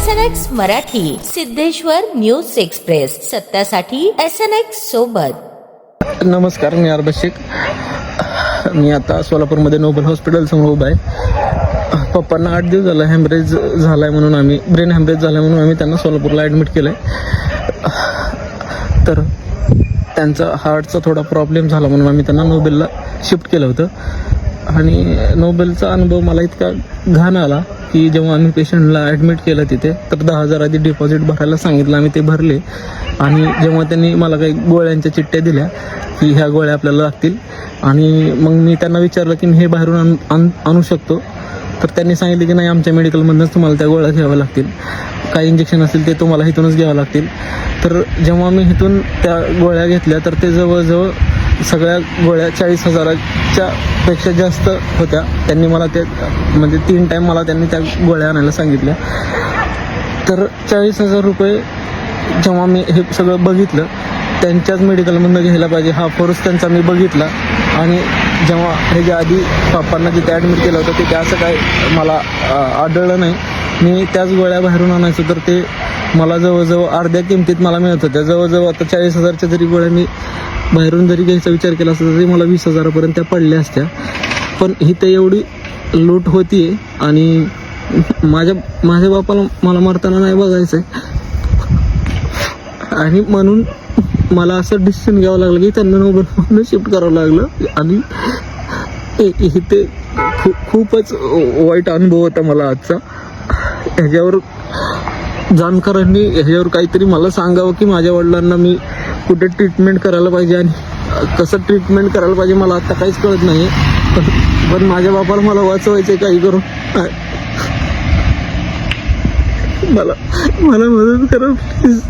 SNX Marathi, Siddheshwar news express, सत्यासाठी SNX सोबत. नमस्कार, मी अरबाज शेख. मी आता सोलापूरमध्ये नोबल हॉस्पिटल समोर उभा आहे. पप्पांना 8 दिवस झाला हॅमरेज झालाय म्हणून ब्रेन हॅमरेज झालाय म्हणून आम्ही त्यांना सोलापूरला ॲडमिट केलं आहे. तर त्यांचा हार्टचा थोडा प्रॉब्लेम झाला म्हणून आम्ही त्यांना नोबेलला शिफ्ट केलं होतं. आणि नोबेलचा अनुभव मला इतका घाण आला की जेव्हा आम्ही पेशंटला ॲडमिट केलं तिथे, तर 10,000 आधी डिपॉझिट भरायला सांगितलं. आम्ही ते भरले आणि जेव्हा त्यांनी मला काही गोळ्यांच्या चिठ्ठ्या दिल्या की ह्या गोळ्या आपल्याला लागतील, आणि मग मी त्यांना विचारलं की मी हे बाहेरून आणू शकतो, तर त्यांनी सांगितले की नाही, आमच्या मेडिकलमधूनच तुम्हाला त्या गोळ्या घ्याव्या लागतील. काही इंजेक्शन असतील ते तुम्हाला इथूनच घ्यावं लागतील. तर जेव्हा मी इथून त्या गोळ्या घेतल्या तर ते जवळजवळ सगळ्या गोळ्या 40,000च्या पेक्षा जास्त होत्या. त्यांनी मला ते म्हणजे 3 टाईम मला त्यांनी त्या गोळ्या आणायला सांगितल्या. तर 40,000 रुपये जेव्हा मी हे सगळं बघितलं, त्यांच्याच मेडिकलमधून घ्यायला पाहिजे हा फोर्स त्यांचा मी बघितला. आणि जेव्हा ह्याच्या आधी पप्पांना जिथे ॲडमिट केलं होतं तिथे असं काय मला आढळलं नाही. मी त्याच गोळ्या बाहेरून आणायचो तर ते मला जवळजवळ अर्ध्या किमतीत मला मिळत होत्या. जवळजवळ आता 40,000च्या जरी गोळ्या मी बाहेरून जरी घ्यायचा विचार केला असता तरी मला 20,000पर्यंत त्या पडल्या असत्या. पण इथे एवढी लूट होती आणि माझ्या बापाला मला मरताना नाही बघायचं आहे. आणि म्हणून मला असं डिसिजन घ्यावं लागलं की त्यांना नोबेलमधून शिफ्ट करावं लागलं. आणि इथे खूपच वाईट अनुभव होता मला आजचा. ह्याच्यावर जाणकारांनी ह्याच्यावर काहीतरी मला सांगावं की माझ्या वडिलांना मी कुठे ट्रीटमेंट करायला पाहिजे आणि कसं ट्रीटमेंट करायला पाहिजे. मला आत्ता काहीच कळत नाही. पण माझ्या बापाला मला वाचवायचं आहे काही करून. मला मदत करा प्लीज.